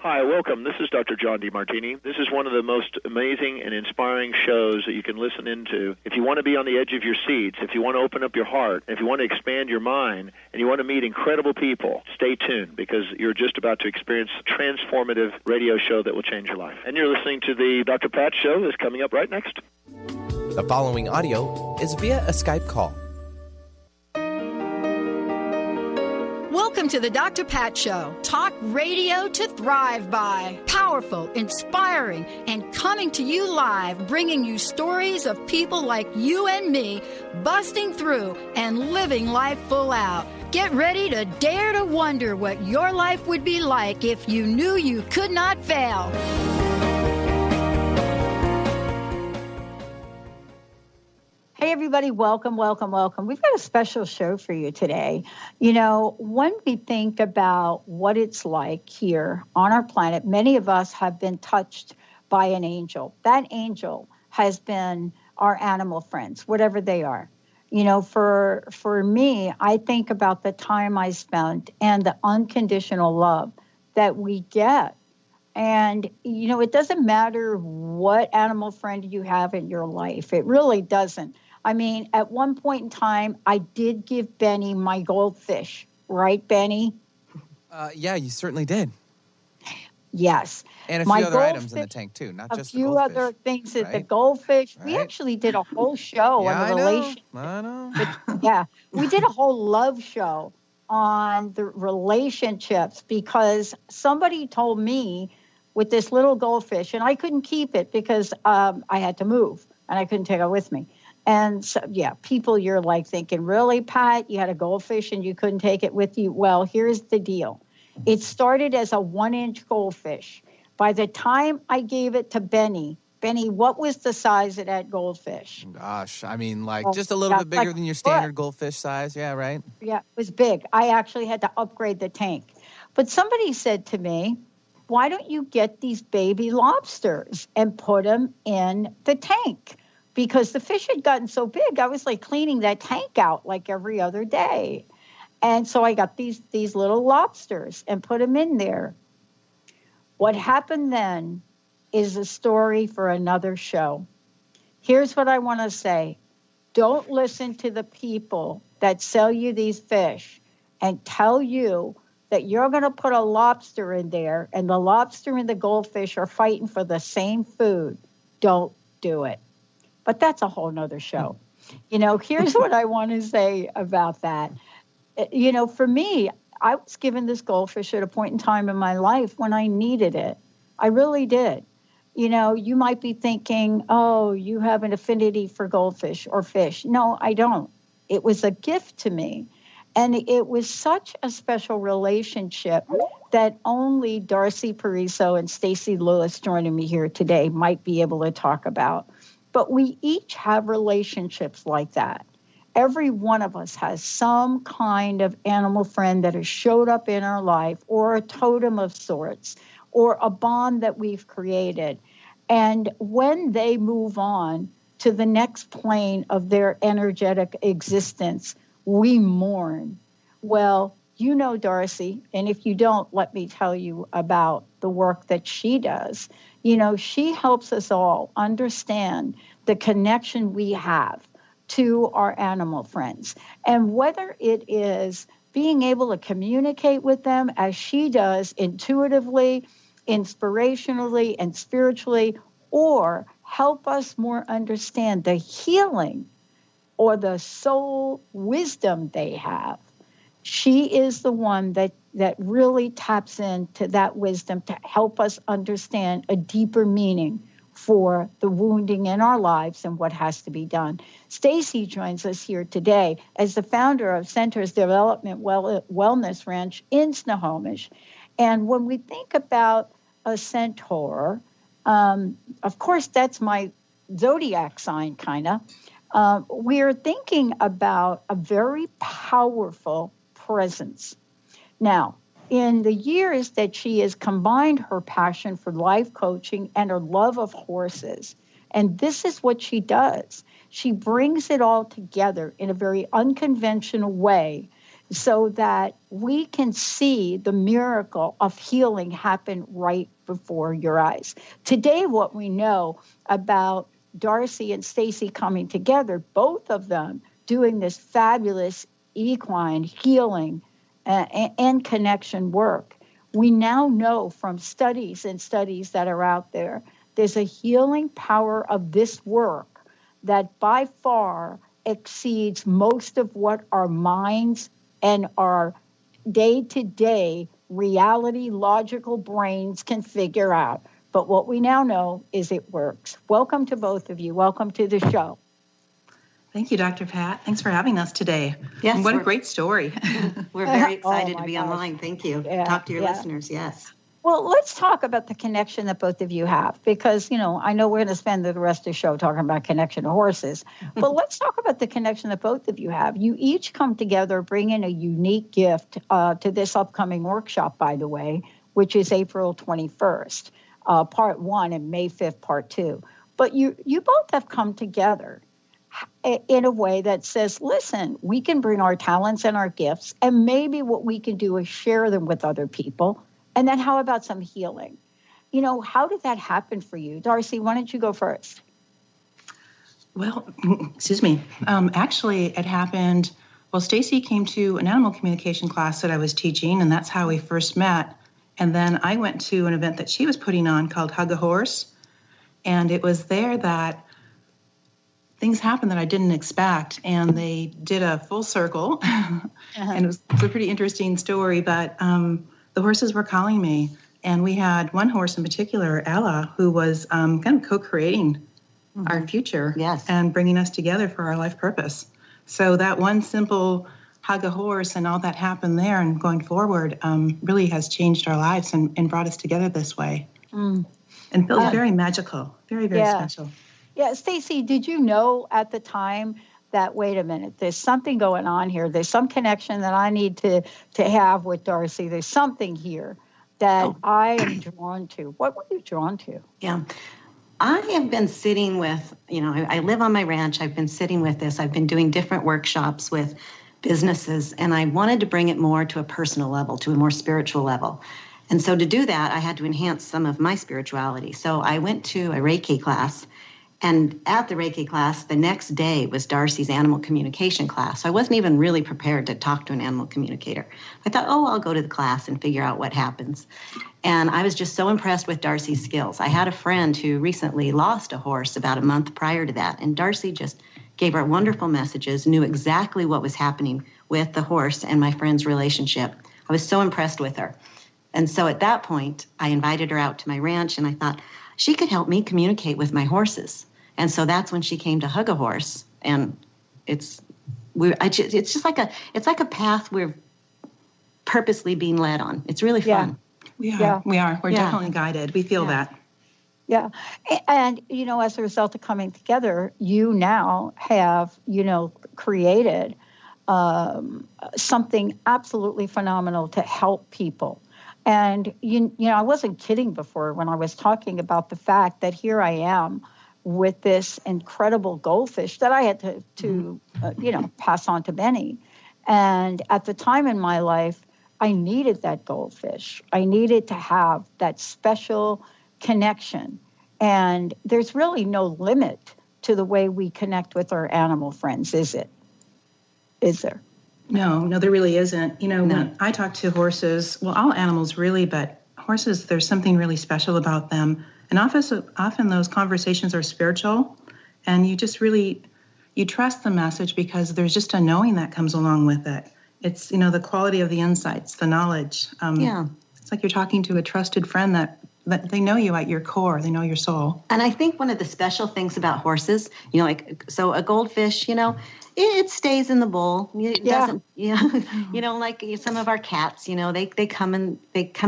Hi, welcome. This is Dr. John DeMartini. This is one of the most amazing and inspiring shows that you can listen into. If you want to be on the edge of your seats, if you want to open up your heart, if you want to expand your mind, and you want to meet incredible people, stay tuned because you're just about to experience a transformative radio show that will change your life. And you're listening to the Dr. Pat Show that's coming up right next. The following audio is via a Skype call. Welcome to the Dr. Pat Show. Talk radio to thrive by. Powerful, inspiring, and coming to you live, bringing you stories of people like you and me, busting through and living life full out. Get ready to dare to wonder what your life would be like if you knew you could not fail. Hey, everybody, welcome, welcome, welcome. We've got a special show for you today. You know, when we think about what it's like here on our planet, many of us have been touched by an angel. That angel has been our animal friends, whatever they are. You know, for me, I think about the time I spent and the unconditional love that we get. And, you know, it doesn't matter what animal friend you have in your life. It really doesn't. I mean, at one point in time, I did give Benny my goldfish. Right, Benny? Yeah, you certainly did. Yes. And a few other items in the tank, too, not just the goldfish. A few other things at right? the goldfish. Right. We actually did a whole show on the relationship. I know. Yeah, we did a whole love show on the relationships because somebody told me with this little goldfish, and I couldn't keep it because I had to move, and I couldn't take it with me. And so, yeah, people, you're like thinking, really, Pat, you had a goldfish and you couldn't take it with you? Well, here's the deal. It started as a 1-inch goldfish. By the time I gave it to Benny, what was the size of that goldfish? Gosh, I mean, just a little bit bigger than your standard goldfish size. Yeah, right? Yeah, it was big. I actually had to upgrade the tank. But somebody said to me, why don't you get these baby lobsters and put them in the tank? Because the fish had gotten so big, I was like cleaning that tank out like every other day. And so I got these little lobsters and put them in there. What happened then is a story for another show. Here's what I want to say. Don't listen to the people that sell you these fish and tell you that you're going to put a lobster in there and the lobster and the goldfish are fighting for the same food. Don't do it. But that's a whole nother show. You know, here's what I want to say about that. You know, for me, I was given this goldfish at a point in time in my life when I needed it. I really did. You know, you might be thinking, oh, you have an affinity for goldfish or fish. No, I don't. It was a gift to me. And it was such a special relationship that only Darcy Pariso and Stacy Lewis joining me here today might be able to talk about. But we each have relationships like that. Every one of us has some kind of animal friend that has showed up in our life or a totem of sorts or a bond that we've created. And when they move on to the next plane of their energetic existence, we mourn. Well, you know Darcy, and if you don't, let me tell you about the work that she does. You know, she helps us all understand the connection we have to our animal friends. And whether it is being able to communicate with them as she does intuitively, inspirationally, and spiritually, or help us more understand the healing or the soul wisdom they have. She is the one that really taps into that wisdom to help us understand a deeper meaning for the wounding in our lives and what has to be done. Stacy joins us here today as the founder of Centers Development Wellness Ranch in Snohomish. And when we think about a centaur, of course, that's my zodiac sign, kind of. We're thinking about a very powerful presence. Now, in the years that she has combined her passion for life coaching and her love of horses, and this is what she does. She brings it all together in a very unconventional way so that we can see the miracle of healing happen right before your eyes. Today, what we know about Darcy and Stacy coming together, both of them doing this fabulous equine healing and connection work, we now know from studies and studies that are out there, there's a healing power of this work that by far exceeds most of what our minds and our day-to-day reality, logical brains can figure out. But what we now know is it works. Welcome to both of you. Welcome to the show. Thank you, Dr. Pat. Thanks for having us today. Yes, what a great story. We're very excited to be gosh. online. Thank you. Talk to your listeners. Yes. Well, let's talk about the connection that both of you have, because, I know we're going to spend the rest of the show talking about connection to horses, but let's talk about the connection that both of you have. You each come together, bring in a unique gift to this upcoming workshop, by the way, which is April 21st, part 1, and May 5th, part 2. But you both have come together in a way that says, listen, we can bring our talents and our gifts, and maybe what we can do is share them with other people. And then how about some healing? How did that happen for you? Darcy, why don't you go first? Well, excuse me. Actually, it happened, Stacy came to an animal communication class that I was teaching, and that's how we first met. And then I went to an event that she was putting on called Hug a Horse. And it was there that things happened that I didn't expect. And they did a full circle. And it was a pretty interesting story, but the horses were calling me, and we had one horse in particular, Ella, who was kind of co-creating our future and bringing us together for our life purpose. So that one simple hug a horse and all that happened there and going forward really has changed our lives and brought us together this way. And feels very magical, very, very special. Yeah, Stacy, did you know at the time that, wait a minute, there's something going on here. There's some connection that I need to have with Darcy. There's something here that I am drawn to. What were you drawn to? Yeah. I have been sitting with, I live on my ranch. I've been sitting with this. I've been doing different workshops with businesses, and I wanted to bring it more to a personal level, to a more spiritual level. And so to do that, I had to enhance some of my spirituality. So I went to a Reiki class. And at the Reiki class, the next day was Darcy's animal communication class. So I wasn't even really prepared to talk to an animal communicator. I thought, I'll go to the class and figure out what happens. And I was just so impressed with Darcy's skills. I had a friend who recently lost a horse about a month prior to that. And Darcy just gave her wonderful messages, knew exactly what was happening with the horse and my friend's relationship. I was so impressed with her. And so at that point, I invited her out to my ranch, and I thought, she could help me communicate with my horses. And so that's when she came to Hug a Horse. And it's like a path we're purposely being led on. It's really fun. We are. We're definitely guided. We feel that. Yeah. And, as a result of coming together, you now have, created something absolutely phenomenal to help people. And, I wasn't kidding before when I was talking about the fact that here I am with this incredible goldfish that I had to pass on to Benny. And at the time in my life, I needed that goldfish. I needed to have that special connection. And there's really no limit to the way we connect with our animal friends, is it? Is there? No, there really isn't. When I talk to horses, all animals really, but horses, there's something really special about them. And often those conversations are spiritual, and you just really, you trust the message because there's just a knowing that comes along with it. It's, the quality of the insights, the knowledge. It's like you're talking to a trusted friend that they know you at your core. They know your soul. And I think one of the special things about horses, so a goldfish, it stays in the bowl. It doesn't, like some of our cats, they come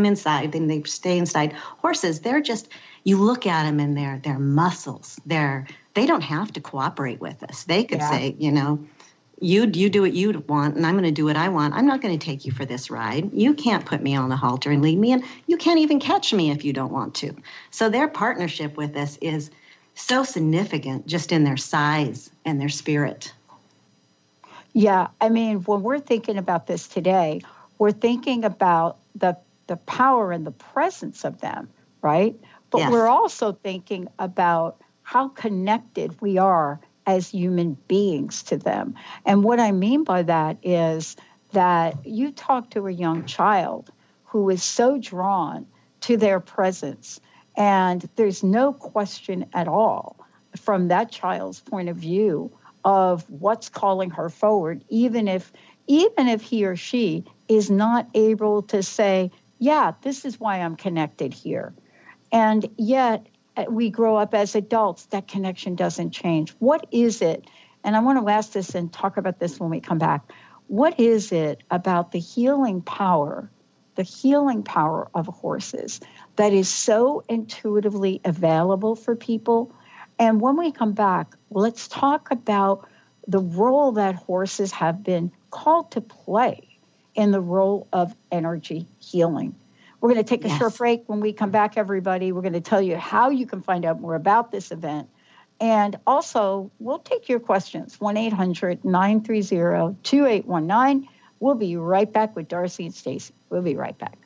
inside and they stay inside. Horses, they're just, you look at them and they're muscles. They don't have to cooperate with us. They could say, you do what you want, and I'm going to do what I want. I'm not going to take you for this ride. You can't put me on the halter and lead me, and you can't even catch me if you don't want to. So their partnership with us is so significant just in their size and their spirit. Yeah, I mean, when we're thinking about this today, we're thinking about the power and the presence of them, right? But Yes. we're also thinking about how connected we are as human beings to them. And what I mean by that is that you talk to a young child who is so drawn to their presence, and there's no question at all from that child's point of view of what's calling her forward, even if he or she is not able to say, yeah, this is why I'm connected here. And yet we grow up as adults, that connection doesn't change. What is it? And I want to ask this and talk about this when we come back. What is it about the healing power of horses that is so intuitively available for people? And when we come back, let's talk about the role that horses have been called to play in the role of energy healing. We're going to take a short break. When we come back, everybody, we're going to tell you how you can find out more about this event. And also, we'll take your questions, 1-800-930-2819. We'll be right back with Darcy and Stacy. We'll be right back.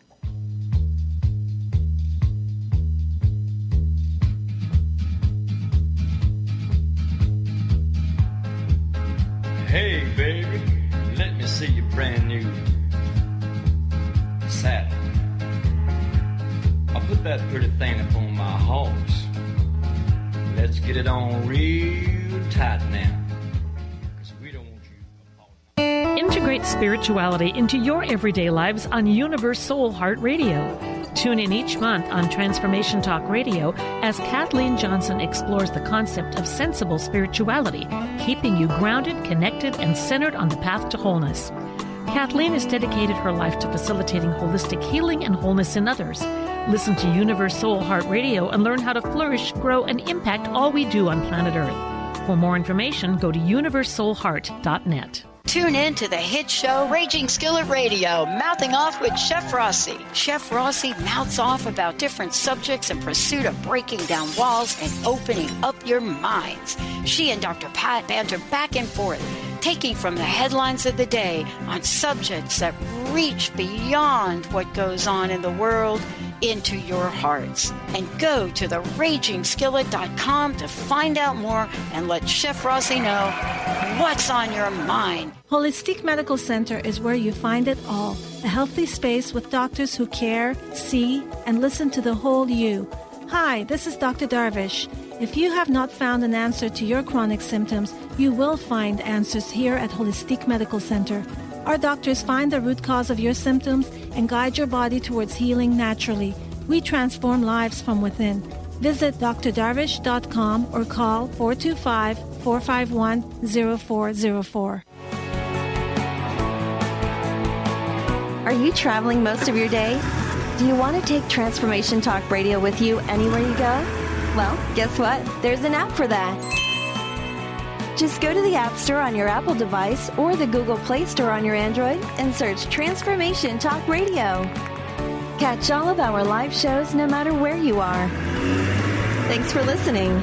Hey, baby, let me see your brand new saddle. I'll put that pretty thing up on my horse. Let's get it on real tight now. We don't want you. Integrate spirituality into your everyday lives on Universe Soul Heart Radio. Tune in each month on Transformation Talk Radio as Kathleen Johnson explores the concept of sensible spirituality, keeping you grounded, connected, and centered on the path to wholeness. Kathleen has dedicated her life to facilitating holistic healing and wholeness in others. Listen to Universe Soul Heart Radio and learn how to flourish, grow, and impact all we do on planet Earth. For more information, go to universesoulheart.net. Tune in to the hit show Raging Skillet Radio, Mouthing Off with Chef Rossi. Chef Rossi mouths off about different subjects in pursuit of breaking down walls and opening up your minds. She and Dr. Pat banter back and forth, taking from the headlines of the day on subjects that reach beyond what goes on in the world into your hearts. And go to theragingskillet.com to find out more and let Chef Rossi know what's on your mind. Holistic Medical Center is where you find it all. A healthy space with doctors who care, see, and listen to the whole you. Hi, this is Dr. Darvish. If you have not found an answer to your chronic symptoms, you will find answers here at Holistic Medical Center. Our doctors find the root cause of your symptoms and guide your body towards healing naturally. We transform lives from within. Visit drdarvish.com or call 425-451-0404. Are you traveling most of your day? Do you want to take Transformation Talk Radio with you anywhere you go? Well, guess what? There's an app for that. Just go to the App Store on your Apple device or the Google Play Store on your Android and search Transformation Talk Radio. Catch all of our live shows no matter where you are. Thanks for listening.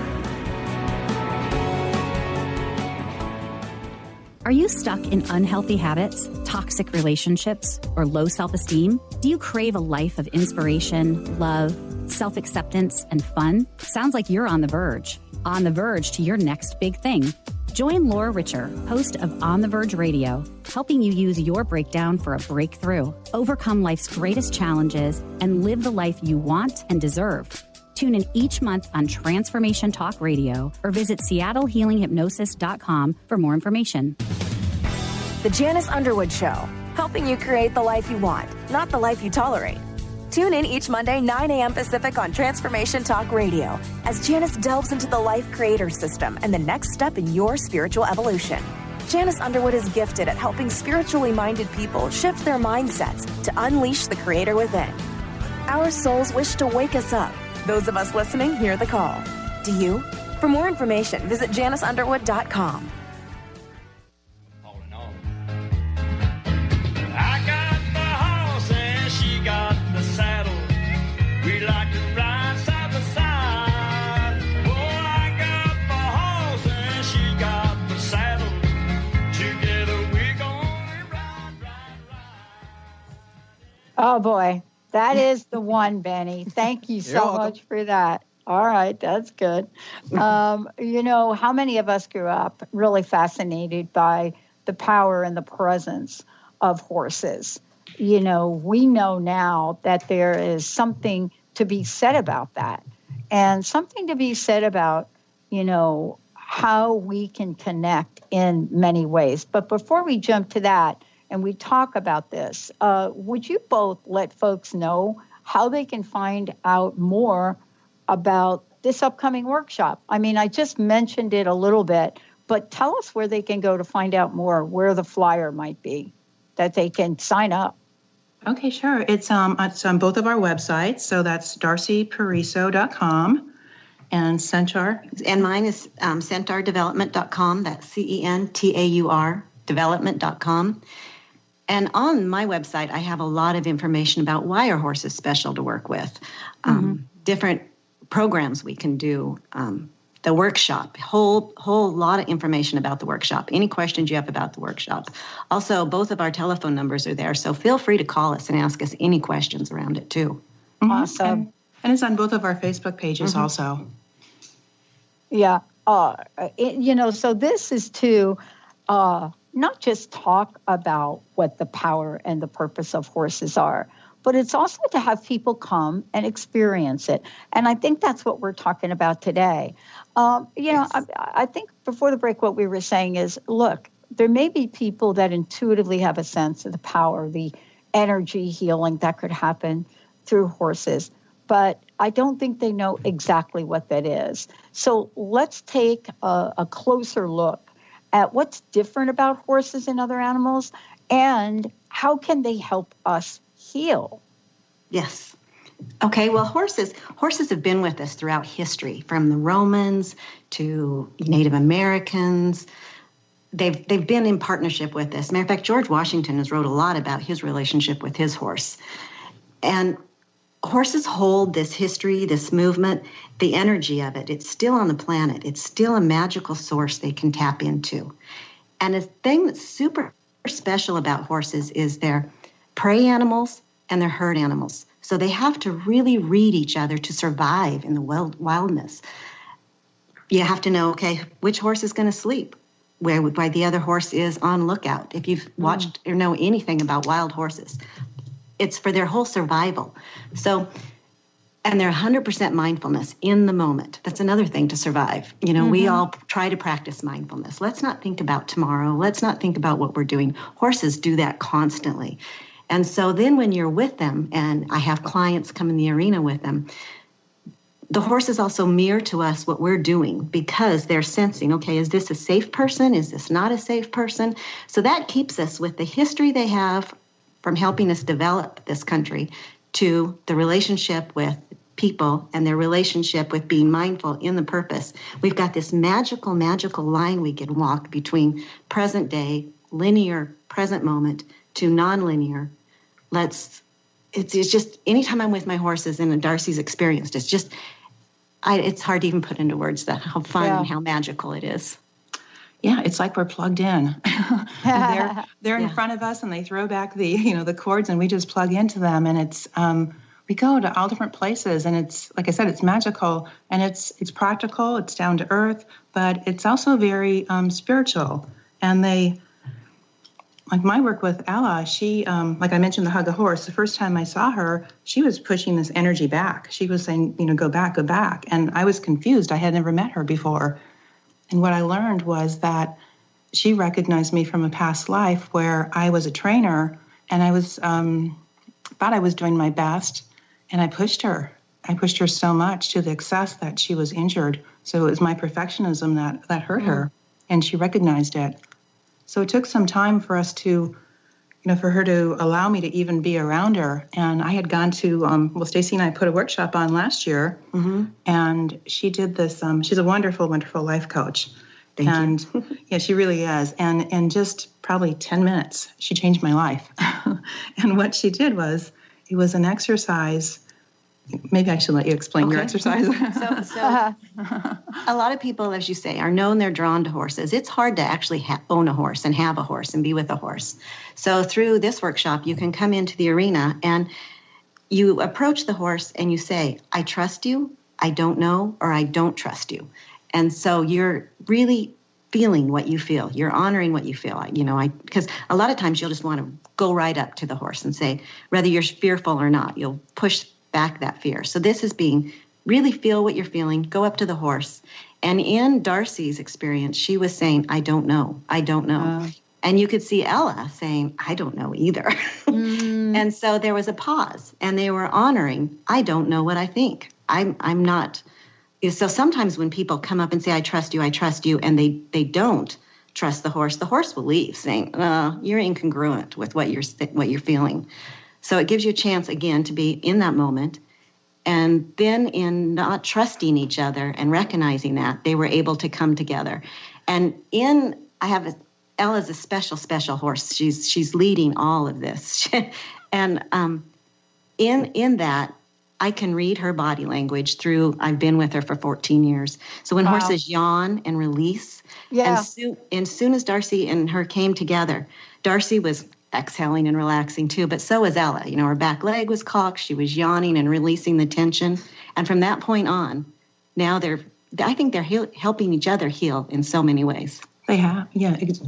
Are you stuck in unhealthy habits, toxic relationships, or low self-esteem? Do you crave a life of inspiration, love, self-acceptance, and fun? Sounds like you're on the verge to your next big thing. Join Laura Richer, host of On the Verge Radio, helping you use your breakdown for a breakthrough, overcome life's greatest challenges, and live the life you want and deserve. Tune in each month on Transformation Talk Radio or visit SeattleHealingHypnosis.com for more information. The Janice Underwood Show, helping you create the life you want, not the life you tolerate. Tune in each Monday, 9 a.m. Pacific on Transformation Talk Radio as Janice delves into the Life Creator System and the next step in your spiritual evolution. Janice Underwood is gifted at helping spiritually minded people shift their mindsets to unleash the Creator within. Our souls wish to wake us up. Those of us listening hear the call. Do you? For more information, visit JaniceUnderwood.com. I got the horse and she got the saddle. We like to ride side by side. Oh, I got the horse and she got the saddle. Together we Oh, boy. That is the one, Benny. Thank you so much for that. All right, that's good. How many of us grew up really fascinated by the power and the presence of horses? We know now that there is something to be said about that, and something to be said about, how we can connect in many ways. But before we jump to that and we talk about this, would you both let folks know how they can find out more about this upcoming workshop? I mean, I just mentioned it a little bit, but tell us where they can go to find out more, where the flyer might be, that they can sign up. Okay, sure. It's on both of our websites. So that's darcypariso.com and Centaur. And mine is centaurdevelopment.com. That's CENTAUR development.com. And on my website, I have a lot of information about why our horse is special to work with. Different programs we can do, the workshop, whole lot of information about the workshop, any questions you have about the workshop. Also, both of our telephone numbers are there, so feel free to call us and ask us any questions around it too. Awesome. And it's on both of our Facebook pages also. Yeah. So this is to not just talk about what the power and the purpose of horses are, but it's also to have people come and experience it. And I think that's what we're talking about today. Yes. I think before the break, what we were saying is, look, there may be people that intuitively have a sense of the power, the energy healing that could happen through horses, but I don't think they know exactly what that is. So let's take a closer look at what's different about horses and other animals, and how can they help us heal? Yes. Okay, well, horses have been with us throughout history, from the Romans to Native Americans. They've been in partnership with us. Matter of fact, George Washington has wrote a lot about his relationship with his horse. And horses hold this history, this movement, the energy of it. It's still on the planet. It's still a magical source they can tap into. And a thing that's super special about horses is they're prey animals and they're herd animals. So they have to really read each other to survive in the wildness. You have to know, okay, which horse is going to sleep, why the other horse is on lookout. If you've watched or know anything about wild horses, it's for their whole survival. So, and they're 100% mindfulness in the moment. That's another thing to survive. We all try to practice mindfulness. Let's not think about tomorrow. Let's not think about what we're doing. Horses do that constantly. And so then when you're with them, and I have clients come in the arena with them, the horses also mirror to us what we're doing, because they're sensing, okay, is this a safe person? Is this not a safe person? So that keeps us with the history they have from helping us develop this country to the relationship with people and their relationship with being mindful in the purpose. We've got this magical line we can walk between present day, linear present moment, to nonlinear. It's just, anytime I'm with my horses, and Darcy's experienced, it's hard to even put into words how fun and how magical it is. Yeah, it's like we're plugged in. they're in front of us, and they throw back the cords, and we just plug into them, and it's we go to all different places, and it's, like I said, it's magical, and it's practical, it's down to earth, but it's also very spiritual. And they, like my work with Ella, she, like I mentioned, the Hug a Horse, the first time I saw her, she was pushing this energy back. She was saying, go back, go back. And I was confused. I had never met her before. And what I learned was that she recognized me from a past life where I was a trainer, and I was thought I was doing my best, and I pushed her. I pushed her so much to the excess that she was injured. So it was my perfectionism that hurt her, and she recognized it. So it took some time for us to, for her to allow me to even be around her. And I had gone to, Stacy and I put a workshop on last year, and she did this. She's a wonderful, wonderful life coach. Thank you. Yeah, she really is. And in just probably 10 minutes, she changed my life. And what she did was, it was an exercise maybe I should let you explain your exercise. So a lot of people, as you say, are known they're drawn to horses. It's hard to actually own a horse and have a horse and be with a horse. So through this workshop, you can come into the arena and you approach the horse and you say, I trust you, I don't know, or I don't trust you. And so you're really feeling what you feel. You're honoring what you feel. Because a lot of times you'll just want to go right up to the horse and say, whether you're fearful or not, you'll push back that fear. So this is being, really feel what you're feeling, go up to the horse. And in Darcy's experience, she was saying, I don't know, I don't know. And you could see Ella saying, I don't know either. And so there was a pause, and they were honoring, I don't know what I think. I'm not. So sometimes when people come up and say, I trust you, and they don't trust the horse will leave saying, you're incongruent with what you're feeling. So it gives you a chance, again, to be in that moment. And then in not trusting each other and recognizing that, they were able to come together. And Ella's a special horse. She's leading all of this. And in that, I can read her body language I've been with her for 14 years. So when horses yawn and release, and soon as Darcy and her came together, Darcy was exhaling and relaxing too, but so was Ella. Her back leg was cocked, she was yawning and releasing the tension. And from that point on, now I think they're helping each other heal in so many ways. They have,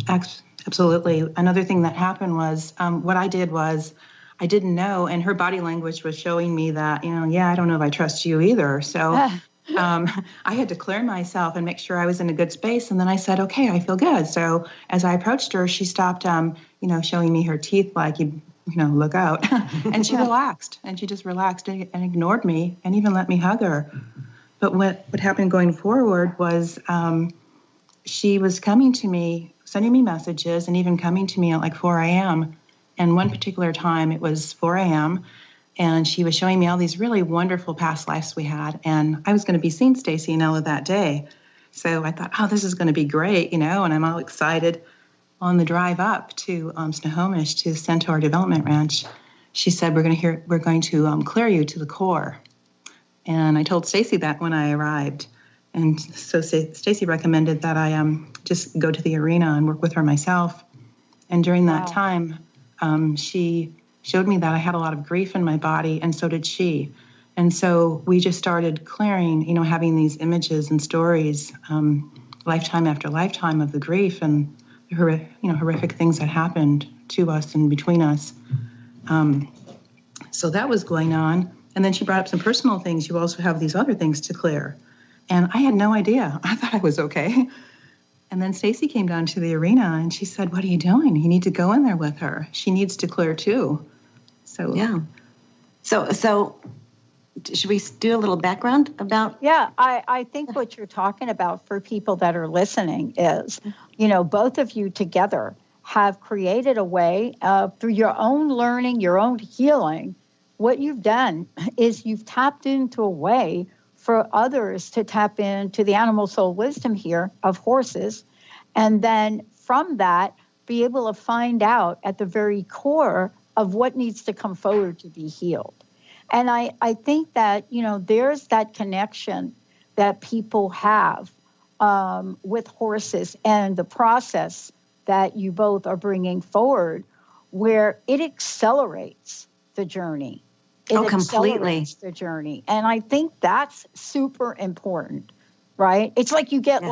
absolutely. Another thing that happened was, what I did was, I didn't know, and her body language was showing me that, I don't know if I trust you either. So I had to clear myself and make sure I was in a good space. And then I said, okay, I feel good. So as I approached her, she stopped, showing me her teeth like, look out. And she relaxed, and she just relaxed and ignored me and even let me hug her. But what happened going forward was she was coming to me, sending me messages, and even coming to me at like 4 a.m., and one particular time, it was 4 a.m., and she was showing me all these really wonderful past lives we had. And I was going to be seeing Stacy and Ella that day. So I thought, this is going to be great, and I'm all excited. On the drive up to Snohomish to Centaur Development Ranch, she said, we're going to clear you to the core. And I told Stacy that when I arrived. And so Stacy recommended that I just go to the arena and work with her myself. And during that time, she showed me that I had a lot of grief in my body, and so did she. And so we just started clearing, having these images and stories, lifetime after lifetime of the grief and horrific things that happened to us and between us. So that was going on. And then she brought up some personal things. You also have these other things to clear. And I had no idea. I thought I was okay. And then Stacy came down to the arena and she said, what are you doing? You need to go in there with her. She needs to clear too. So yeah. So should we do a little background about? Yeah, I think what you're talking about for people that are listening is, both of you together have created a way through your own learning, your own healing. What you've done is you've tapped into a way for others to tap into the animal soul wisdom here of horses. And then from that, be able to find out at the very core of what needs to come forward to be healed. And I think that, there's that connection that people have with horses and the process that you both are bringing forward where it accelerates the journey. Completely. The journey. And I think that's super important, right? It's like you get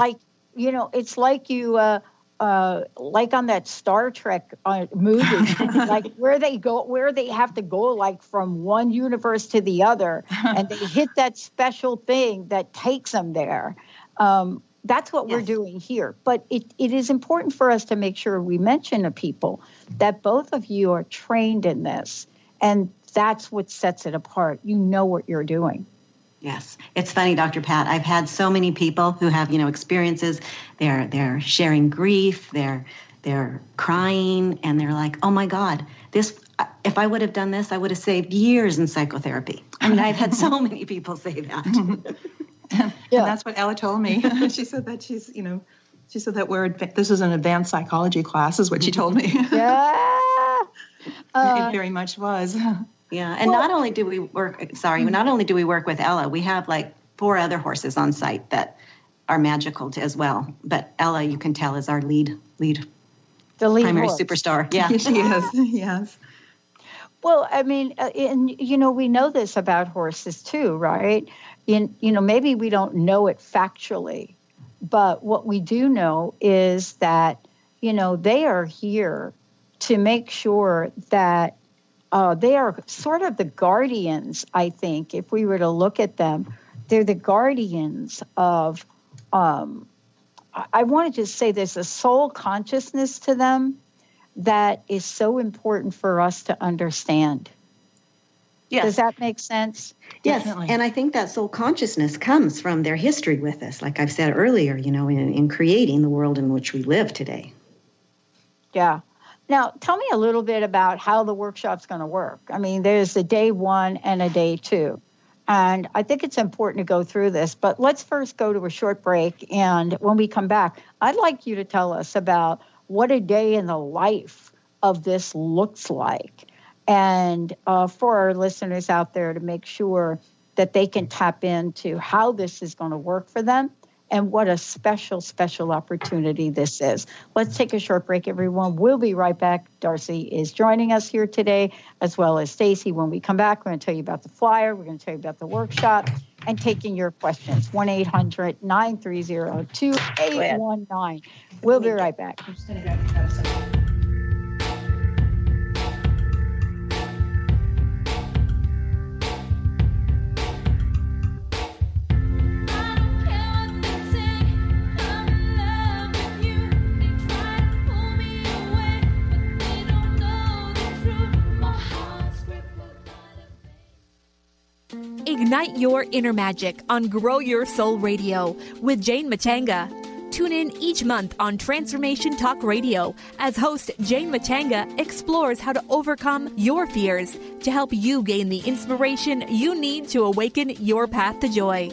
it's like you, like on that Star Trek movie, like where they have to go like from one universe to the other and they hit that special thing that takes them there. That's what we're doing here. But it is important for us to make sure we mention to people that both of you are trained in this. And that's what sets it apart. You know what you're doing. Yes. It's funny, Dr. Pat. I've had so many people who have, experiences. They're sharing grief, they're crying, and they're like, oh my God, if I would have done this, I would have saved years in psychotherapy. I mean, I've had so many people say that. And that's what Ella told me. She said that she said that this is an advanced psychology class is what she told me. Yeah. It very much was. Yeah, and not only do we work with Ella, we have like 4 other horses on site that are magical as well. But Ella, you can tell, is our lead primary horse. Superstar. Yeah, she is. Yes. Well, I mean, and we know this about horses too, right? Maybe we don't know it factually, but what we do know is that, they are here to make sure that they are sort of the guardians, I think, if we were to look at them. They're the guardians of, I want to just say there's a soul consciousness to them that is so important for us to understand. Yes. Does that make sense? Yes, definitely. And I think that soul consciousness comes from their history with us, like I've said earlier, in creating the world in which we live today. Yeah. Now, tell me a little bit about how the workshop's going to work. I mean, there's a day 1 and a day 2. And I think it's important to go through this, but let's first go to a short break. And when we come back, I'd like you to tell us about what a day in the life of this looks like. And for our listeners out there to make sure that they can tap into how this is going to work for them and what a special, special opportunity this is. Let's take a short break, everyone. We'll be right back. Darcy is joining us here today, as well as Stacy. When we come back, we're going to tell you about the flyer. We're going to tell you about the workshop and taking your questions. 1-800-930-2819. We'll be right back. I'm just going to go. Ignite your inner magic on Grow Your Soul Radio with Jane Matanga. Tune in each month on Transformation Talk Radio as host Jane Matanga explores how to overcome your fears to help you gain the inspiration you need to awaken your path to joy.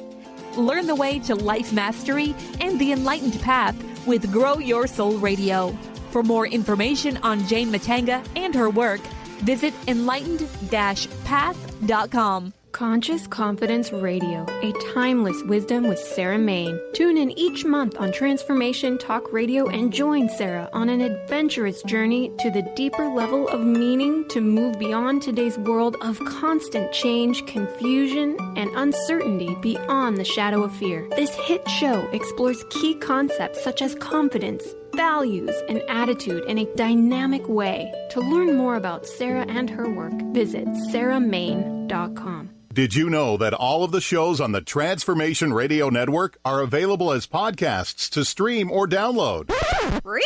Learn the way to life mastery and the enlightened path with Grow Your Soul Radio. For more information on Jane Matanga and her work, visit enlightened-path.com. Conscious Confidence Radio, a timeless wisdom with Sarah Main. Tune in each month on Transformation Talk Radio and join Sarah on an adventurous journey to the deeper level of meaning to move beyond today's world of constant change, confusion, and uncertainty beyond the shadow of fear. This hit show explores key concepts such as confidence, values, and attitude in a dynamic way. To learn more about Sarah and her work, visit sarahmain.com. Did you know that all of the shows on the Transformation Radio Network are available as podcasts to stream or download? Really?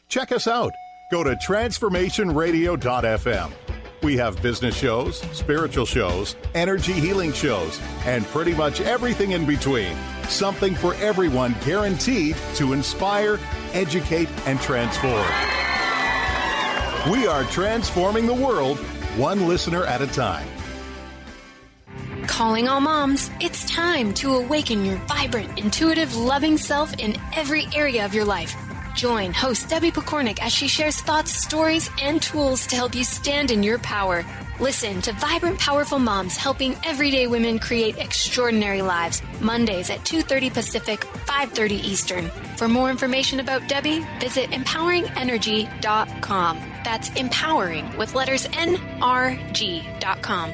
Check us out. Go to transformationradio.fm. We have business shows, spiritual shows, energy healing shows, and pretty much everything in between. Something for everyone, guaranteed to inspire, educate, and transform. We are transforming the world, one listener at a time. Calling all moms, it's time to awaken your vibrant, intuitive, loving self in every area of your life. Join host Debbie Pokornik as she shares thoughts, stories, and tools to help you stand in your power. Listen to Vibrant, Powerful Moms helping everyday women create extraordinary lives. Mondays at 2:30 Pacific, 5:30 Eastern. For more information about Debbie, visit empoweringenergy.com. That's empowering with letters NRG.com.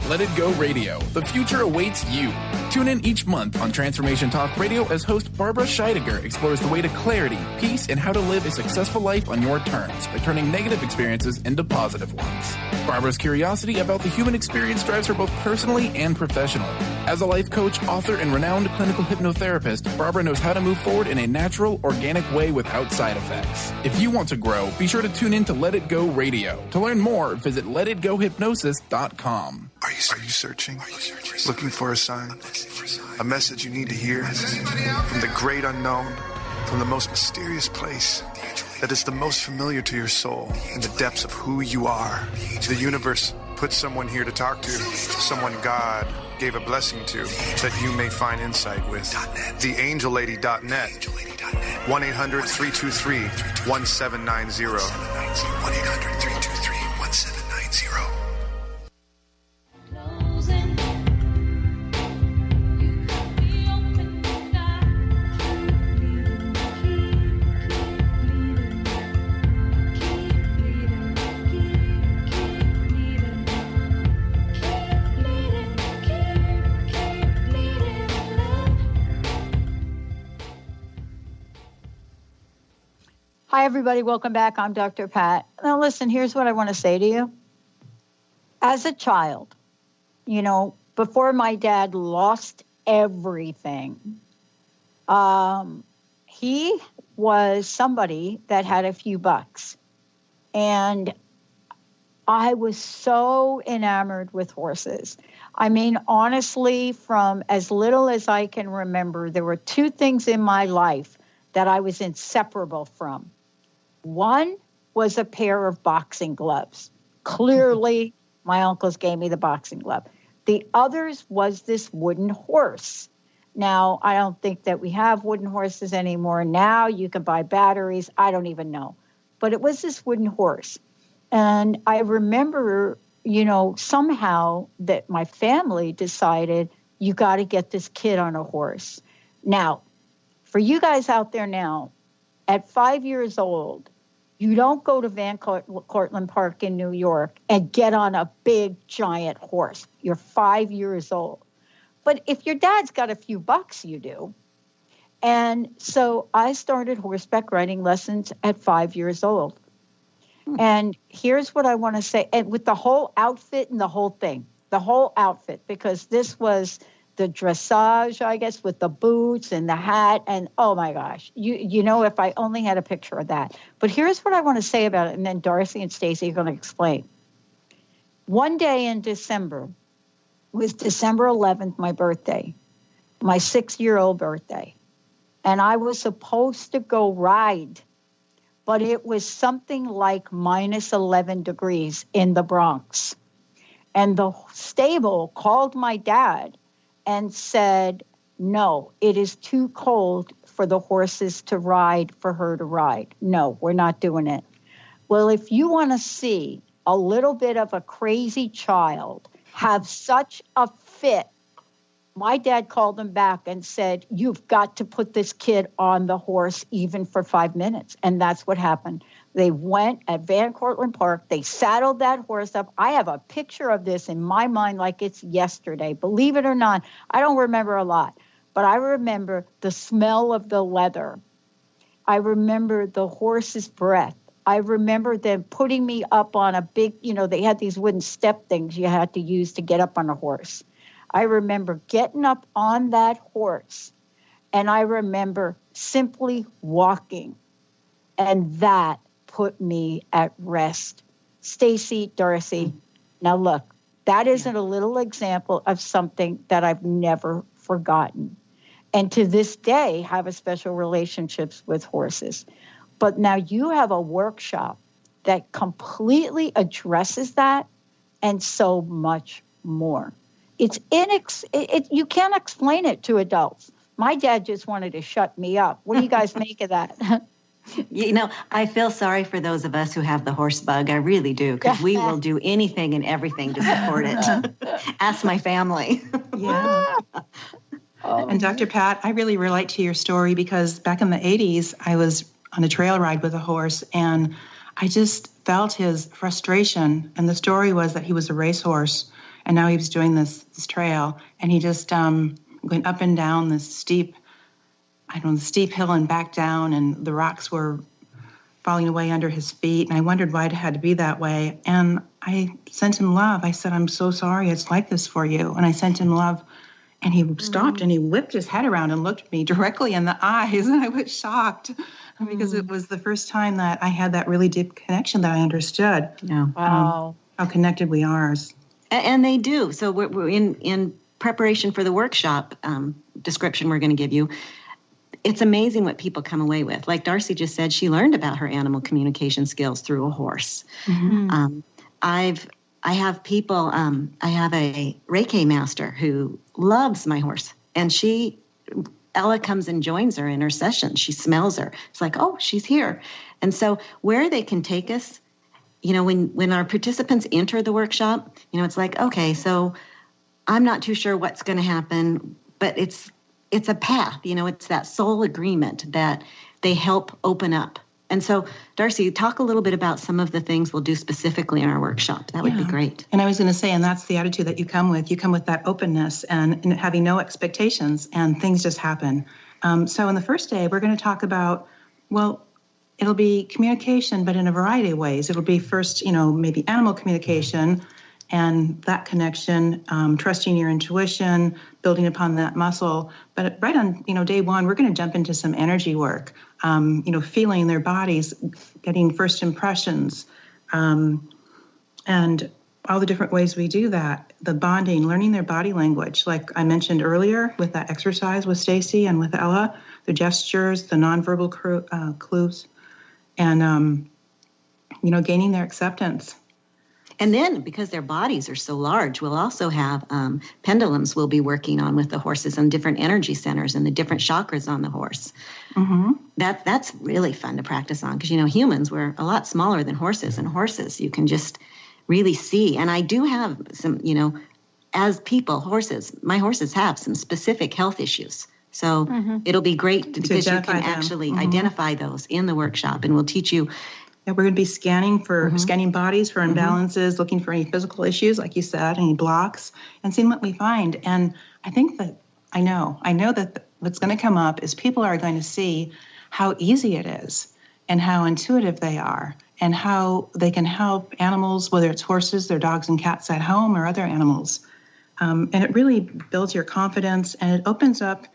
Let It Go Radio. The future awaits you. Tune in each month on Transformation Talk Radio as host Barbara Scheidegger explores the way to clarity, peace, and how to live a successful life on your terms by turning negative experiences into positive ones. Barbara's curiosity about the human experience drives her both personally and professionally. As a life coach, author, and renowned clinical hypnotherapist, Barbara knows how to move forward in a natural, organic way without side effects. If you want to grow, be sure to tune in to Let It Go Radio. To learn more, visit letitgohypnosis.com. Are you searching? Looking for a sign? A message you need to hear? From the great unknown? From the most mysterious place that is the most familiar to your soul in the depths of who you are? The universe put someone here to talk to, someone God gave a blessing to, that you may find insight with. TheAngelLady.net. 1-800-323-1790. 1-800-323-1790. Hi, everybody. Welcome back. I'm Dr. Pat. Now, listen, here's what I want to say to you. As a child, before my dad lost everything, he was somebody that had a few bucks. And I was so enamored with horses. I mean, honestly, from as little as I can remember, there were two things in my life that I was inseparable from. One was a pair of boxing gloves. Clearly, my uncles gave me the boxing glove. The others was this wooden horse. Now, I don't think that we have wooden horses anymore. Now you can buy batteries. I don't even know. But it was this wooden horse. And I remember, somehow that my family decided you got to get this kid on a horse. Now, for you guys out there now, at 5 years old, you don't go to Van Cortlandt Park in New York and get on a big, giant horse. You're 5 years old. But if your dad's got a few bucks, you do. And so I started horseback riding lessons at 5 years old. And here's what I want to say, and with the whole outfit and the whole thing, because this was the dressage, I guess, with the boots and the hat, and oh my gosh, if I only had a picture of that. But here's what I want to say about it, and then Darcy and Stacy are going to explain. One day in December, was December 11th, my birthday, my 6-year-old birthday, and I was supposed to go ride, but it was something like minus 11 degrees in the Bronx. And the stable called my dad and said, no, it is too cold for the horses to ride, for her to ride. No, we're not doing it. Well, if you want to see a little bit of a crazy child have such a fit, my dad called him back and said, you've got to put this kid on the horse even for 5 minutes. And that's what happened. They went at Van Cortlandt Park. They saddled that horse up. I have a picture of this in my mind like it's yesterday. Believe it or not, I don't remember a lot. But I remember the smell of the leather. I remember the horse's breath. I remember them putting me up on a big, they had these wooden step things you had to use to get up on a horse. I remember getting up on that horse, and I remember simply walking, and that put me at rest. Stacy, Darcy, now look, that isn't a little example of something that I've never forgotten, and to this day have a special relationships with horses. But now you have a workshop that completely addresses that and so much more. You can't explain it to adults. My dad just wanted to shut me up. What do you guys make of that? I feel sorry for those of us who have the horse bug. I really do, because we will do anything and everything to support it. Ask my family. Yeah. And Dr. Pat, I really relate to your story, because back in the 80s, I was on a trail ride with a horse, and I just felt his frustration. And the story was that he was a racehorse, and now he was doing this trail, and he just going up and down this steep hill and back down, and the rocks were falling away under his feet. And I wondered why it had to be that way. And I sent him love. I said, I'm so sorry it's like this for you. And I sent him love, and he stopped and he whipped his head around and looked me directly in the eyes. And I was shocked because it was the first time that I had that really deep connection that I understood. Yeah. Wow. How connected we are. And they do. So we're in preparation for the workshop description we're going to give you. It's amazing what people come away with. Like Darcy just said, she learned about her animal communication skills through a horse. Mm-hmm. I have people, I have a Reiki master who loves my horse, and Ella comes and joins her in her session. She smells her. It's like, oh, she's here. And so where they can take us, when our participants enter the workshop, it's like, okay, so I'm not too sure what's going to happen, but it's a path, it's that soul agreement that they help open up. And so, Darcy, talk a little bit about some of the things we'll do specifically in our workshop. That would be great. And I was going to say, and that's the attitude that you come with. You come with that openness and having no expectations, and things just happen. So in the first day, we're going to talk about, it'll be communication, but in a variety of ways. It'll be first, maybe animal communication and that connection, trusting your intuition, building upon that muscle. But right on, day one, we're going to jump into some energy work, feeling their bodies, getting first impressions, and all the different ways we do that, the bonding, learning their body language, like I mentioned earlier with that exercise with Stacy and with Ella, the gestures, the nonverbal clues, and, gaining their acceptance. And then, because their bodies are so large, we'll also have pendulums we'll be working on with the horses and different energy centers and the different chakras on the horse. Mm-hmm. That's really fun to practice on because, humans, we're a lot smaller than horses. And horses, you can just really see. And I do have some, as people, my horses have some specific health issues. So it'll be great because you can actually identify those in the workshop, and we'll teach you. Yeah, we're going to be scanning bodies for imbalances, looking for any physical issues, like you said, any blocks, and seeing what we find. And I think that I know that what's going to come up is people are going to see how easy it is and how intuitive they are and how they can help animals, whether it's horses, their dogs and cats at home, or other animals. And it really builds your confidence, and it opens up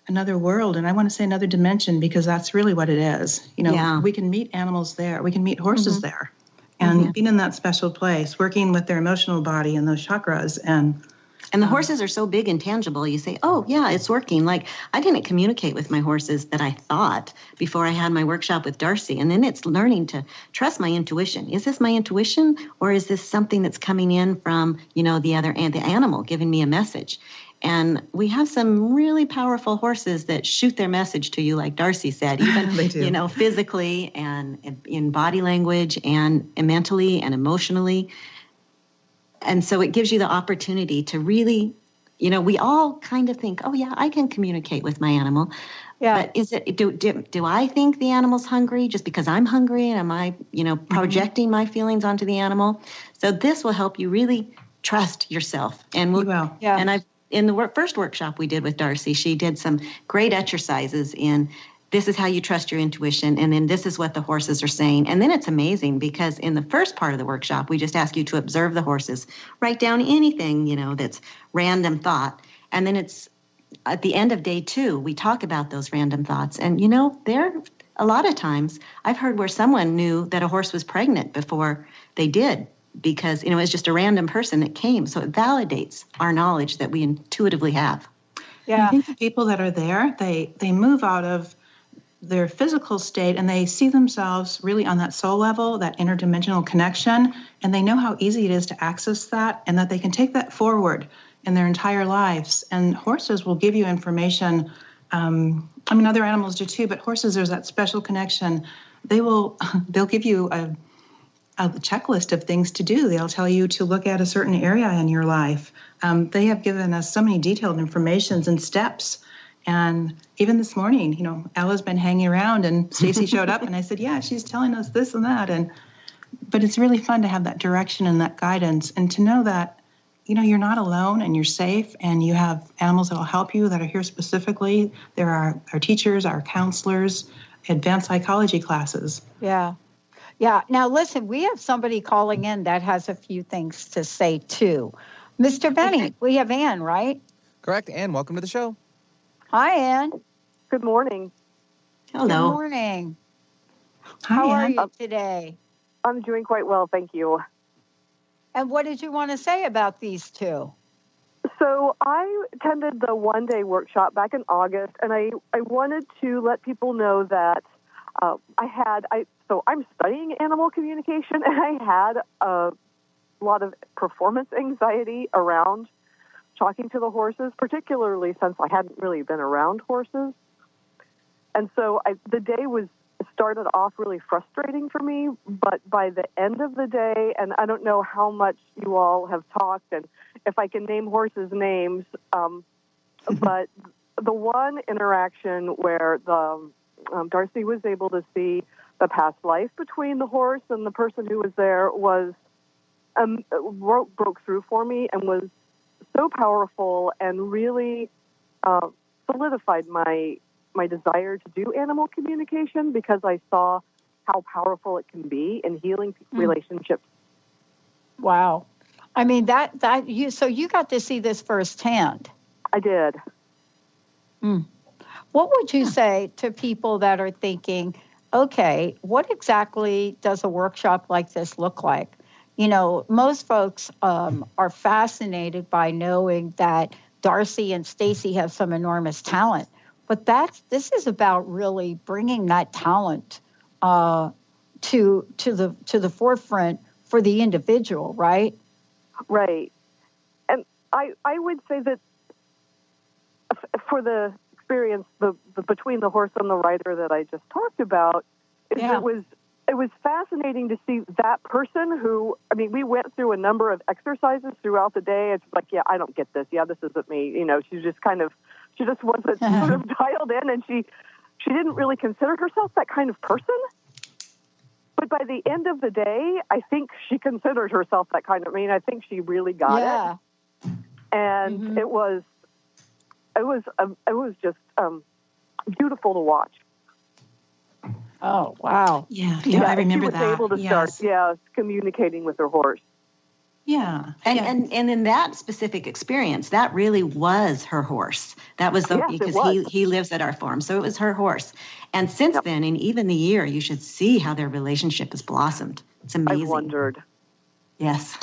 another world, and I want to say another dimension, because that's really what it is. We can meet animals there. We can meet horses there. And being in that special place, working with their emotional body and those chakras. And the horses are so big and tangible. You say, oh, yeah, it's working. Like, I didn't communicate with my horses that I thought before I had my workshop with Darcy. And then it's learning to trust my intuition. Is this my intuition, or is this something that's coming in from, the animal giving me a message? And we have some really powerful horses that shoot their message to you, like Darcy said, even, physically and in body language and mentally and emotionally. And so it gives you the opportunity to really, we all kind of think, oh, yeah, I can communicate with my animal. Yeah. But is it, do I think the animal's hungry just because I'm hungry? And am I, projecting my feelings onto the animal? So this will help you really trust yourself. And in the first workshop we did with Darcy, she did some great exercises in this is how you trust your intuition, and then this is what the horses are saying. And then it's amazing because in the first part of the workshop, we just ask you to observe the horses, write down anything, that's random thought. And then it's at the end of day 2, we talk about those random thoughts. And, there a lot of times I've heard where someone knew that a horse was pregnant before they did, because, it's just a random person that came. So it validates our knowledge that we intuitively have. Yeah. I think the people that are there, they move out of their physical state and they see themselves really on that soul level, that interdimensional connection, and they know how easy it is to access that, and that they can take that forward in their entire lives. And horses will give you information. Other animals do too, but horses, there's that special connection. They'll give you a checklist of things to do. They'll tell you to look at a certain area in your life. They have given us so many detailed informations and steps. And even this morning, Ella's been hanging around and Stacy showed up and I said, yeah, she's telling us this and that. But it's really fun to have that direction and that guidance, and to know that, you're not alone and you're safe, and you have animals that will help you that are here specifically. There are our teachers, our counselors, advanced psychology classes. Yeah. Yeah. Now, listen, we have somebody calling in that has a few things to say, too. Mr. Benny, we have Ann, right? Correct. Ann, welcome to the show. Hi, Ann. Good morning. Hello. Good morning. Hi, How are Ann. you today? I'm doing quite well, thank you. And what did you want to say about these two? So I attended the one-day workshop back in August, and I wanted to let people know that I'm studying animal communication, and I had a lot of performance anxiety around talking to the horses, particularly since I hadn't really been around horses. And so the day started off really frustrating for me, but by the end of the day, and I don't know how much you all have talked and if I can name horses' names, but the one interaction where Darcy was able to see the past life between the horse and the person who was there was broke through for me and was so powerful and really solidified my desire to do animal communication, because I saw how powerful it can be in healing relationships. Wow. I mean, so you got to see this firsthand. I did. What would you say to people that are thinking, okay, what exactly does a workshop like this look like? You know, most folks are fascinated by knowing that Darcy and Stacy have some enormous talent, but this is about really bringing that talent to the forefront for the individual, right? Right. And I would say that for the experience, the between the horse and the rider that I just talked about, it was fascinating to see that person who, I mean, we went through a number of exercises throughout the day. It's like, yeah, I don't get this. Yeah, this isn't me. You know, she just wasn't sort of dialed in, and she didn't really consider herself that kind of person. But by the end of the day, I think she considered herself that kind of, I think she really got it. And it was just beautiful to watch. Oh, wow. Yeah, I remember that. She was able to start, communicating with her horse. Yeah. And in that specific experience, that really was her horse. That was because he lives at our farm, so it was her horse. And since then, in even the year, you should see how their relationship has blossomed. It's amazing. I wondered. Yes.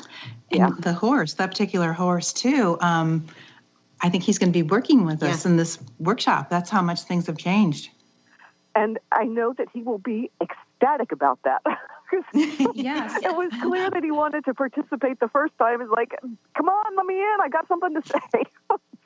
And the horse, that particular horse too, I think he's going to be working with us in this workshop. That's how much things have changed. And I know that he will be ecstatic about that. Yes. It was clear that he wanted to participate the first time. It's like, come on, let me in. I got something to say.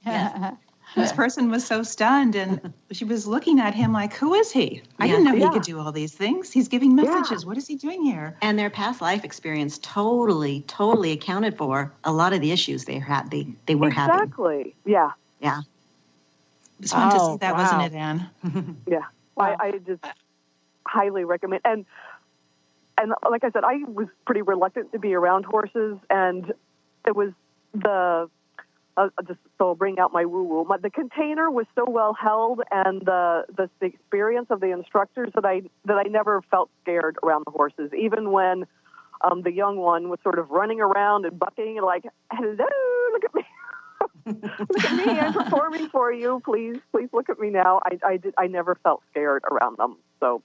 Yes. This person was so stunned, and she was looking at him like, who is he? I didn't know he could do all these things. He's giving messages. What is he doing here? And their past life experience totally accounted for a lot of the issues they were having. Exactly. Yeah. Yeah. It's fun to see that, wasn't it, Anne? Yeah. Wow. I just highly recommend. And like I said, I was pretty reluctant to be around horses, and it was I'll bring out my woo-woo. The container was so well held, and the experience of the instructors that I never felt scared around the horses, even when the young one was sort of running around and bucking and like, hello, look at me. Look at me, I'm performing for you. Please look at me now. I never felt scared around them. So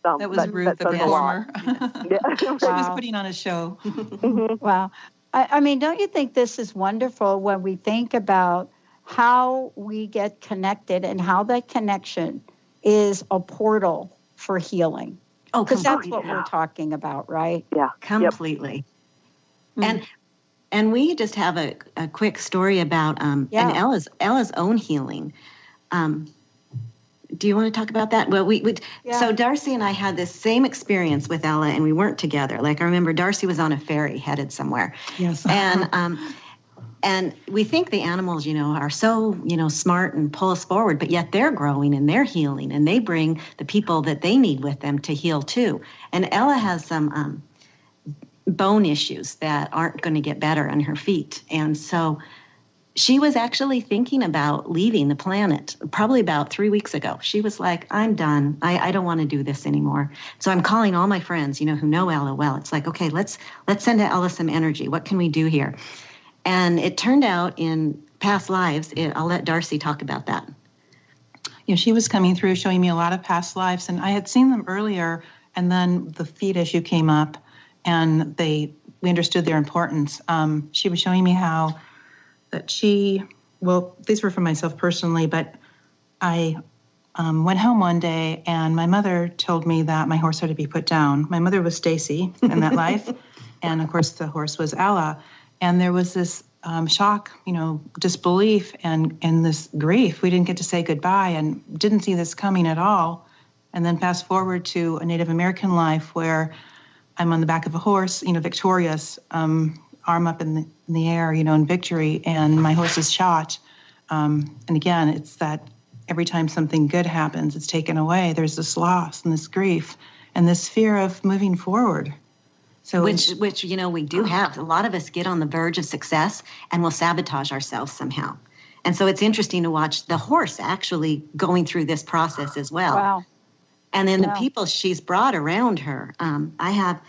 that was Ruth, the performer. She was putting on a show. Wow. I mean, don't you think this is wonderful when we think about how we get connected and how that connection is a portal for healing? Oh, because that's what we're talking about, right? Yeah, completely. Yep. And we just have a quick story about and Ella's own healing. Do you want to talk about that? Well, so Darcy and I had this same experience with Ella, and we weren't together. Like, I remember Darcy was on a ferry headed somewhere. Yes. And we think the animals, are so, smart and pull us forward, but yet they're growing and they're healing, and they bring the people that they need with them to heal too. And Ella has some bone issues that aren't going to get better on her feet. And so she was actually thinking about leaving the planet probably about 3 weeks ago. She was like, I'm done. I don't want to do this anymore. So I'm calling all my friends, who know Ella well. It's like, okay, let's send Ella some energy. What can we do here? And it turned out in past lives, I'll let Darcy talk about that. She was coming through showing me a lot of past lives, and I had seen them earlier, and then the feet issue came up, and we understood their importance. She was showing me how that these were for myself personally, but I went home one day and my mother told me that my horse had to be put down. My mother was Stacy in that life, and of course the horse was Ella. And there was this shock, disbelief and this grief. We didn't get to say goodbye and didn't see this coming at all. And then fast forward to a Native American life where I'm on the back of a horse, victorious, arm up in the air, in victory, and my horse is shot. And again, it's that every time something good happens, it's taken away. There's this loss and this grief and this fear of moving forward. So which we do have. A lot of us get on the verge of success and will sabotage ourselves somehow. And so it's interesting to watch the horse actually going through this process as well. Wow. And then the people she's brought around her, I have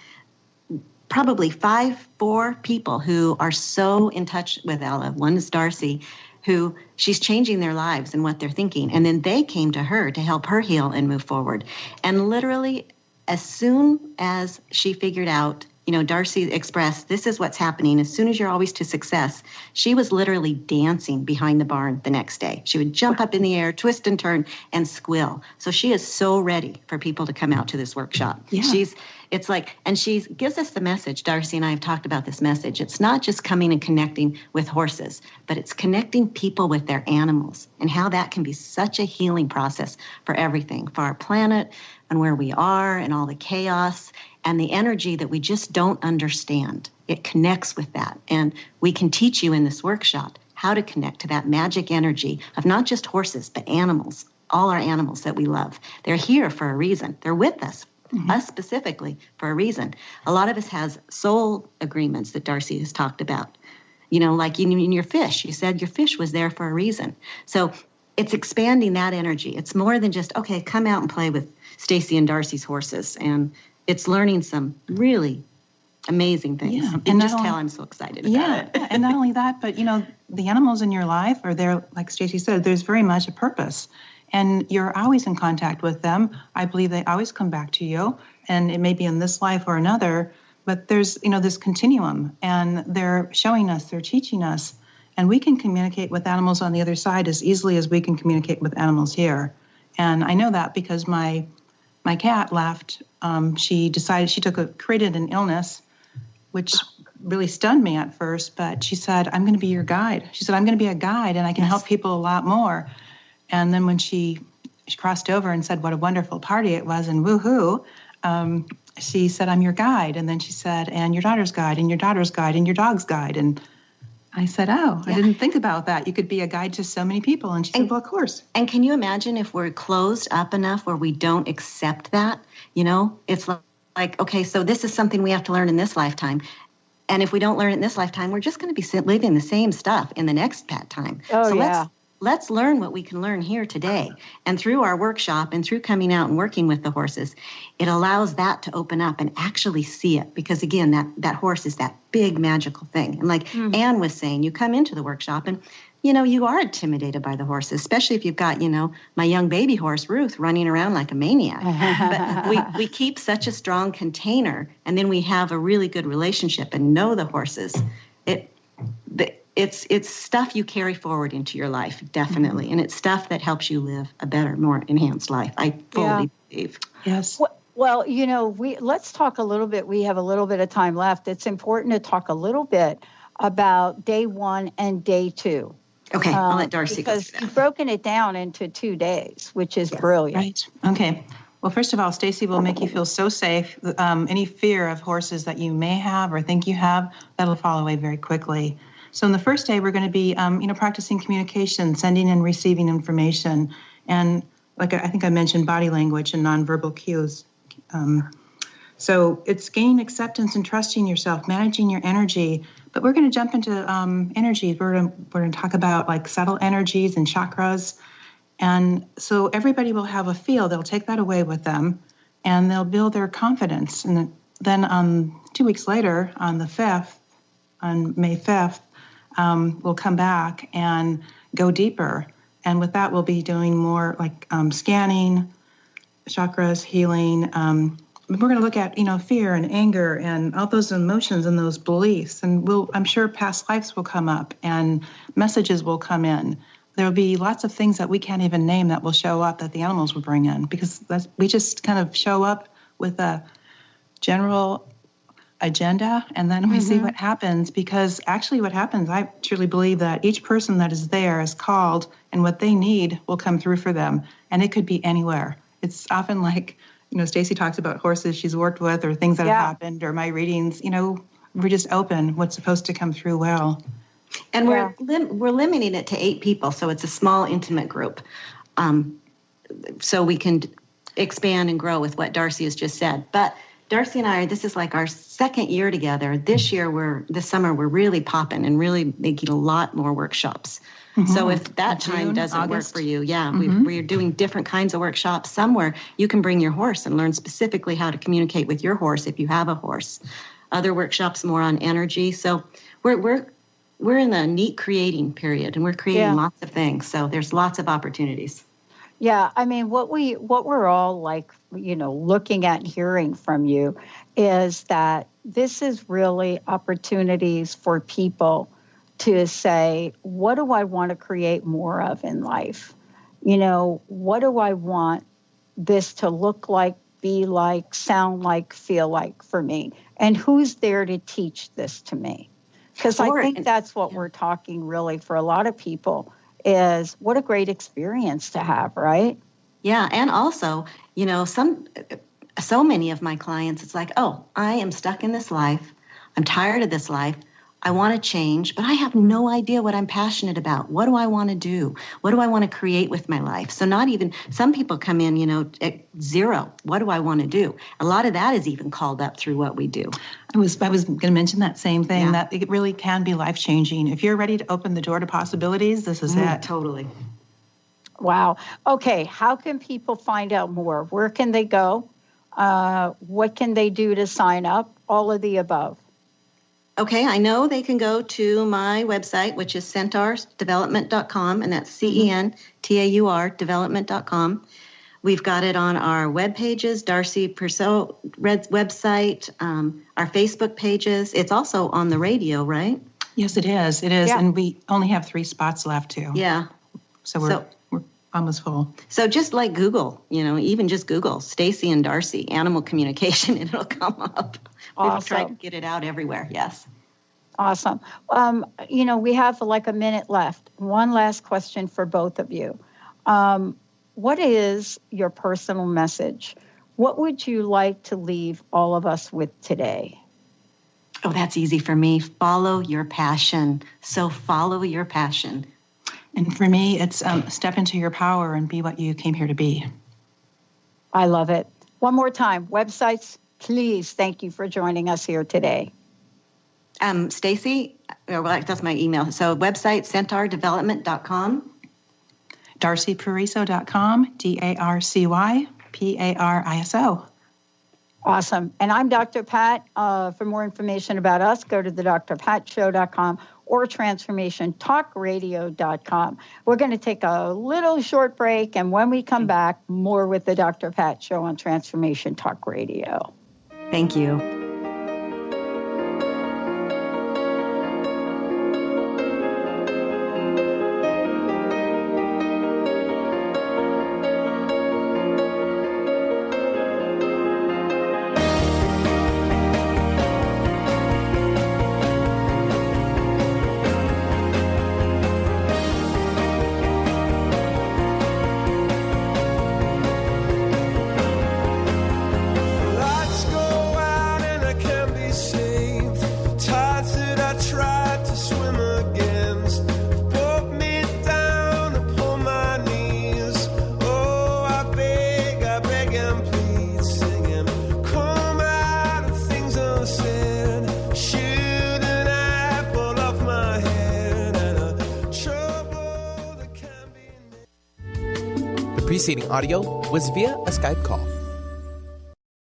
probably 4 people who are so in touch with Ella. One is Darcy, who she's changing their lives and what they're thinking. And then they came to her to help her heal and move forward. And literally, as soon as she figured out, Darcy expressed, this is what's happening. As soon as you're always to success, she was literally dancing behind the barn the next day. She would jump up in the air, twist and turn, and squeal. So she is so ready for people to come out to this workshop. Yeah. And she gives us the message. Darcy and I have talked about this message. It's not just coming and connecting with horses, but it's connecting people with their animals and how that can be such a healing process for everything, for our planet and where we are and all the chaos and the energy that we just don't understand. It connects with that. And we can teach you in this workshop how to connect to that magic energy of not just horses, but animals, all our animals that we love. They're here for a reason. They're with us. Us specifically for a reason. A lot of us has soul agreements that Darcy has talked about. Like in your fish, you said your fish was there for a reason. So it's expanding that energy. It's more than just, okay, come out and play with Stacy and Darcy's horses. And it's learning some really amazing things. Yeah. And just tell I'm so excited about it. And not only that, but the animals in your life are there, like Stacy said, there's very much a purpose. And you're always in contact with them. I believe they always come back to you. And it may be in this life or another, but there's, this continuum. And they're showing us, they're teaching us. And we can communicate with animals on the other side as easily as we can communicate with animals here. And I know that because my cat left. She decided created an illness, which really stunned me at first. But she said, I'm going to be your guide. She said, I'm going to be a guide and I can help people a lot more. And then when she crossed over and said what a wonderful party it was and woohoo, she said, I'm your guide. And then she said, and your daughter's guide, and your daughter's guide, and your dog's guide. And I said, I didn't think about that. You could be a guide to so many people. And she said, well, of course. And can you imagine if we're closed up enough where we don't accept that? It's like, okay, so this is something we have to learn in this lifetime. And if we don't learn it in this lifetime, we're just going to be living the same stuff in the next time. Oh, so let's learn what we can learn here today. And through our workshop and through coming out and working with the horses, it allows that to open up and actually see it. Because again, that horse is that big magical thing. And like Anne was saying, you come into the workshop and, you are intimidated by the horses, especially if you've got, my young baby horse, Ruth, running around like a maniac. But we keep such a strong container, and then we have a really good relationship and know the horses. It's stuff you carry forward into your life, definitely. And it's stuff that helps you live a better, more enhanced life. I fully believe. Yes. Well, let's talk a little bit. We have a little bit of time left. It's important to talk a little bit about day 1 and day 2. Okay, I'll let Darcy go through that. Because you've broken it down into 2 days, which is brilliant. Right. Okay. Well, first of all, Stacy will make you feel so safe. Any fear of horses that you may have or think you have, that'll fall away very quickly. So in the first day, we're going to be, practicing communication, sending and receiving information, and like I think I mentioned, body language and nonverbal cues. So it's gaining acceptance and trusting yourself, managing your energy. But we're going to jump into energies. We're going to talk about like subtle energies and chakras. And so everybody will have a feel. They'll take that away with them, and they'll build their confidence. And then 2 weeks later, on the 5th, on May 5th, we'll come back and go deeper. And with that, we'll be doing more like scanning, chakras, healing. We're going to look at, fear and anger and all those emotions and those beliefs. And I'm sure past lives will come up and messages will come in. There'll be lots of things that we can't even name that will show up that the animals will bring in, because we just kind of show up with a general agenda, and then we see what happens. Because actually what happens, I truly believe that each person that is there is called, and what they need will come through for them. And it could be anywhere. It's often like, Stacy talks about horses she's worked with or things that have happened, or my readings, we're just open what's supposed to come through well. And we're limiting it to 8 people, so it's a small, intimate group. So we can expand and grow with what Darcy has just said. But Darcy and I, this is like our second year together. This summer, we're really popping and really making a lot more workshops. Mm-hmm. So if that time doesn't work for you, we're doing different kinds of workshops. Somewhere you can bring your horse and learn specifically how to communicate with your horse if you have a horse. Other workshops more on energy. So we're in a neat creating period, and we're creating lots of things. So there's lots of opportunities. Yeah, I mean, what we're all like, looking at and hearing from you is that this is really opportunities for people to say, what do I want to create more of in life? What do I want this to look like, be like, sound like, feel like for me? And who's there to teach this to me? Because I think that's what we're talking really for a lot of people is what a great experience to have, right? Yeah, and also, so many of my clients, it's like, oh, I am stuck in this life. I'm tired of this life. I want to change, but I have no idea what I'm passionate about. What do I want to do? What do I want to create with my life? So not even, some people come in, at zero. What do I want to do? A lot of that is even called up through what we do. I was going to mention that same thing, that it really can be life-changing. If you're ready to open the door to possibilities, this is it. Totally. Wow. Okay, how can people find out more? Where can they go? What can they do to sign up? All of the above. Okay, I know they can go to my website, which is centaurdevelopment.com, and that's CENTAUR development.com. We've got it on our web pages, Darcy Purcell website, our Facebook pages. It's also on the radio, right? Yes, it is. It is, and we only have 3 spots left, too. Yeah. So we're almost full. So just like Google, even just Google Stacy and Darcy, animal communication, and it'll come up. Awesome. We've tried to get it out everywhere, yes. Awesome. We have like a minute left. One last question for both of you. What is your personal message? What would you like to leave all of us with today? Oh, that's easy for me. Follow your passion. So follow your passion. And for me, it's step into your power and be what you came here to be. I love it. One more time, websites, please. Thank you for joining us here today. Stacy, that's my email. So website, centaurdevelopment.com. DarcyPariso.com, DarcyPariso. Awesome. And I'm Dr. Pat. For more information about us, go to thedrpatshow.com or transformationtalkradio.com. We're going to take a little short break, and when we come back, more with the Dr. Pat Show on Transformation Talk Radio. Thank you. Preceding audio was via a Skype call.